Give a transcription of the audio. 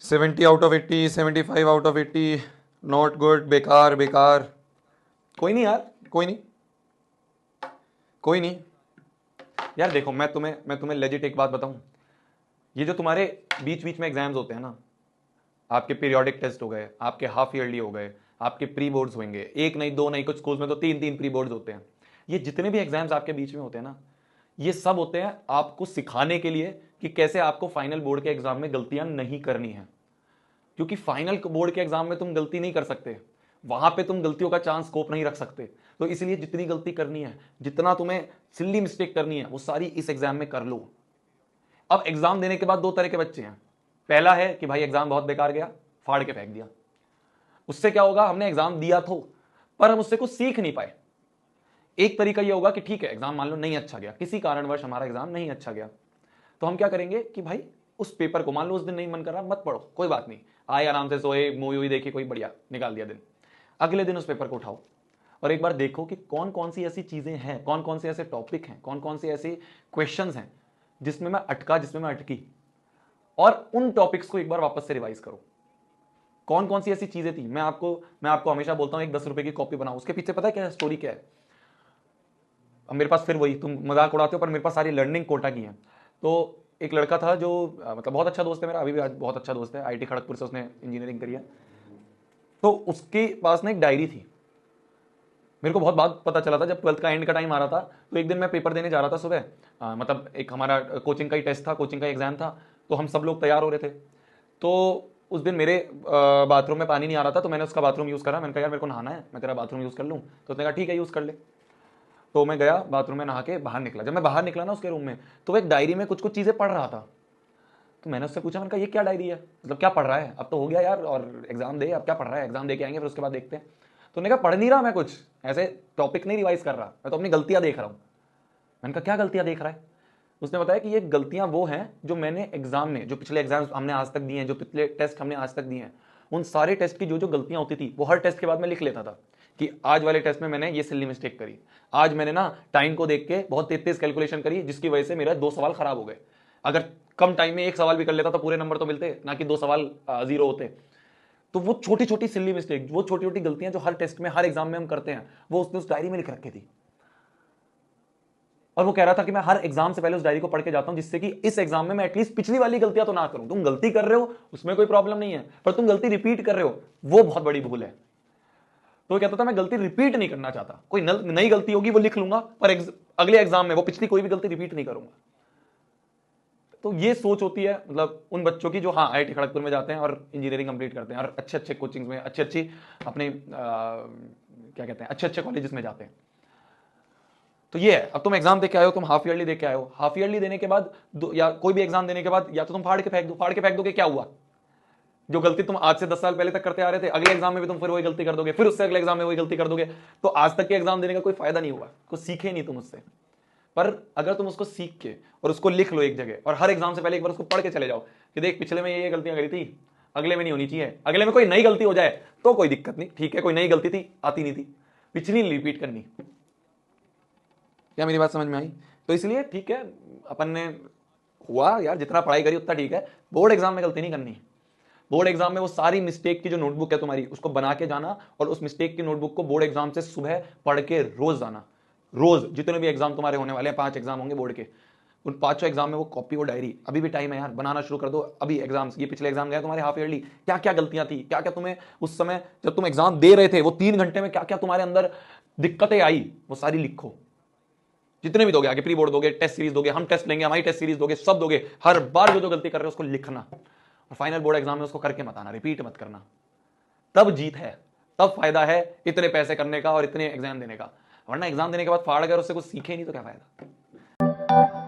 70 out of 80, 75 out of 80, not good, बेकार बेकार। कोई नहीं यार, कोई नहीं, कोई नहीं यार। देखो मैं तुम्हें लेजिट एक बात बताऊं, ये जो तुम्हारे बीच बीच में एग्जाम्स होते हैं ना, आपके पीरियोडिक टेस्ट हो गए, आपके हाफ ईयरली हो गए, आपके प्री बोर्ड्स होंगे, एक नहीं दो नहीं, कुछ स्कूल्स में तो तीन तीन प्री बोर्ड्स होते हैं। ये जितने भी एग्जाम्स आपके बीच में होते हैं ना, ये सब होते हैं आपको सिखाने के लिए कि कैसे आपको फाइनल बोर्ड के एग्जाम में गलतियां नहीं करनी है। क्योंकि फाइनल बोर्ड के एग्जाम में तुम गलती नहीं कर सकते, वहां पे तुम गलतियों का चांस स्कोप नहीं रख सकते। तो इसलिए जितनी गलती करनी है, जितना तुम्हें सिल्ली मिस्टेक करनी है, वो सारी इस एग्जाम में कर लो। अब एग्जाम देने के बाद दो तरह के बच्चे हैं। पहला है कि भाई एग्जाम बहुत बेकार गया, फाड़ के फेंक दिया। उससे क्या होगा, हमने एग्जाम दिया तो, पर हम उससे कुछ सीख नहीं पाए। एक तरीका यह होगा कि ठीक है एग्जाम मान लो नहीं अच्छा गया, किसी कारणवश हमारा एग्जाम नहीं अच्छा गया, तो हम क्या करेंगे कि भाई उस पेपर को, मान लो उस दिन नहीं मन कर रहा, मत पढ़ो, कोई बात नहीं, आए आराम से सोए, मूवी वूवी देखी, कोई बढ़िया निकाल दिया दिन। अगले दिन उस पेपर को उठाओ और एक बार देखो कि कौन कौन सी ऐसी चीजें हैं, कौन कौन से ऐसे टॉपिक हैं, कौन कौन से ऐसे क्वेश्चंस हैं जिसमें मैं अटका, जिसमें मैं अटकी, और उन टॉपिक्स को एक बार वापस से रिवाइज करो। कौन कौन सी ऐसी चीजें थी। मैं आपको हमेशा बोलता हूं एक 10 रुपए की कॉपी बनाओ, उसके पीछे पता है क्या स्टोरी क्या है। अब मेरे पास फिर वही, तुम मजाक उड़ाते हो पर मेरे पास सारी लर्निंग कोटा की है। तो एक लड़का था जो मतलब बहुत अच्छा दोस्त है मेरा, अभी भी आज बहुत अच्छा दोस्त है, आईटी खड़गपुर से उसने इंजीनियरिंग करी है। तो उसके पास ना एक डायरी थी। मेरे को बहुत बात पता चला था जब 12th का एंड का टाइम आ रहा था। तो एक दिन मैं पेपर देने जा रहा था सुबह, मतलब एक हमारा कोचिंग का ही टेस्ट था, कोचिंग का एग्जाम था। तो हम सब लोग तैयार हो रहे थे। तो उस दिन मेरे बाथरूम में पानी नहीं आ रहा था, तो मैंने उसका बाथरूम यूज़ करा। मैंने कहा यार मेरे को नहाना है, मैं तेरा बाथरूम यूज़ कर लूँ। तो उसने कहा ठीक है यूज़ कर ले। तो मैं गया बाथरूम में, नहा के बाहर निकला। जब मैं बाहर निकला ना उसके रूम में, तो वो एक डायरी में कुछ कुछ चीज़ें पढ़ रहा था। तो मैंने उससे पूछा, मैंने कहा ये क्या डायरी है, मतलब क्या पढ़ रहा है, अब तो हो गया यार और एग्जाम दे, अब क्या पढ़ रहा है, एग्जाम दे के आएंगे फिर उसके बाद देखते हैं। तो उन्होंने कहा पढ़ नहीं रहा मैं कुछ, ऐसे टॉपिक नहीं रिवाइज कर रहा, मैं तो अपनी गलतियां देख रहा हूँ। मैंने कहा क्या गलतियां देख रहा है। उसने बताया कि ये गलतियां वो हैं जो मैंने एग्जाम में, जो पिछले एग्जाम हमने आज तक दिए हैं, जो पिछले टेस्ट हमने आज तक दिए हैं, उन सारे टेस्ट की जो जो गलतियां होती थी वो हर टेस्ट के बाद मैं लिख लेता था कि आज वाले टेस्ट में मैंने ये सिल्ली मिस्टेक करी, आज मैंने ना टाइम को देख के बहुत तेज तेज कैलकुलेशन करी जिसकी वजह से मेरा 2 सवाल खराब हो गए। अगर कम टाइम में एक सवाल भी कर लेता तो पूरे नंबर तो मिलते, ना कि 2 सवाल जीरो होते। तो वो छोटी छोटी सिल्ली मिस्टेक, वो छोटी छोटी गलतियां जो हर टेस्ट में, हर एग्जाम में हम करते हैं, वो उसने उस डायरी में लिख रखी थी। और वो कह रहा था कि मैं हर एग्जाम से पहले उस डायरी को पढ़ के जाता हूं जिससे कि इस एग्जाम में मैं एटलीस्ट पिछली वाली गलतियां तो ना करूं। तुम गलती कर रहे हो उसमें कोई प्रॉब्लम नहीं है, पर तुम गलती रिपीट कर रहे हो वो बहुत बड़ी भूल है। तो वो कहता था मैं गलती रिपीट नहीं करना चाहता, कोई नई गलती होगी वो लिख लूंगा, पर अगले एग्जाम में वो पिछली कोई भी गलती रिपीट नहीं करूंगा। तो ये सोच होती है मतलब उन बच्चों की जो हाँ आईआईटी खड़गपुर में जाते हैं और इंजीनियरिंग कंप्लीट करते हैं और अच्छे अच्छे कोचिंग्स में, अच्छी अच्छी अपने क्या कहते हैं, अच्छे अच्छे कॉलेजेस में जाते हैं। तो ये है, अब तुम एग्जाम दे के आए हो, तुम हाफ ईयरली दे के आए हो, हाफ ईयरली देने के बाद या कोई भी एग्जाम देने के बाद या तो तुम फाड़ के फेंक दो, फाड़ के फेंक दोगे क्या हुआ। जो गलती तुम आज से 10 साल पहले तक करते आ रहे थे, अगले एग्जाम में भी तुम फिर वही गलती कर दोगे, फिर उससे अगले एग्जाम में वही गलती कर दोगे। तो आज तक के एग्जाम देने का कोई फायदा नहीं हुआ, कुछ सीखे नहीं तुम उससे। पर अगर तुम उसको सीख के और उसको लिख लो एक जगह और हर एग्जाम से पहले एक बार उसको पढ़ के चले जाओ कि देख पिछले में ये गलतियां करी थी, अगले में नहीं होनी चाहिए, अगले में कोई नई गलती हो जाए तो कोई दिक्कत नहीं, ठीक है कोई नई गलती थी आती नहीं थी, पिछली रिपीट करनी। क्या मेरी बात समझ में आई। तो इसलिए ठीक है, अपन ने हुआ यार जितना पढ़ाई करी उतना ठीक है, बोर्ड एग्जाम में गलती नहीं करनी। बोर्ड एग्जाम में वो सारी मिस्टेक की जो नोटबुक है तुम्हारी उसको बना के जाना और उस मिस्टेक की नोटबुक को बोर्ड एग्जाम से सुबह पढ़ के रोज जाना। रोज जितने भी एग्जाम तुम्हारे होने वाले हैं, 5 एग्जाम होंगे बोर्ड के, उन 5 एग्जाम में वो कॉपी, वो डायरी, अभी भी टाइम है यार, बनाना शुरू कर दो अभी। एग्जाम्स, ये पिछले एग्जाम गए तुम्हारे हाफ ईयरली, क्या क्या गलतियां थी, क्या क्या तुम्हें उस समय जब तुम एग्जाम दे रहे थे वो 3 घंटे में क्या क्या तुम्हारे अंदर दिक्कतें आई, वो सारी लिखो। जितने भी दोगे, आगे प्री बोर्ड दोगे, टेस्ट सीरीज दोगे, हम टेस्ट लेंगे, हमारी टेस्ट सीरीज दोगे, सब दोगे, हर बार जो जो गलती कर रहे हो उसको लिखना और फाइनल बोर्ड एग्जाम में उसको करके मत आना, रिपीट मत करना। तब जीत है, तब फायदा है इतने पैसे करने का और इतने एग्जाम देने का। वरना एग्जाम देने के बाद फाड़ गए और उससे कुछ सीखे नहीं तो क्या फायदा।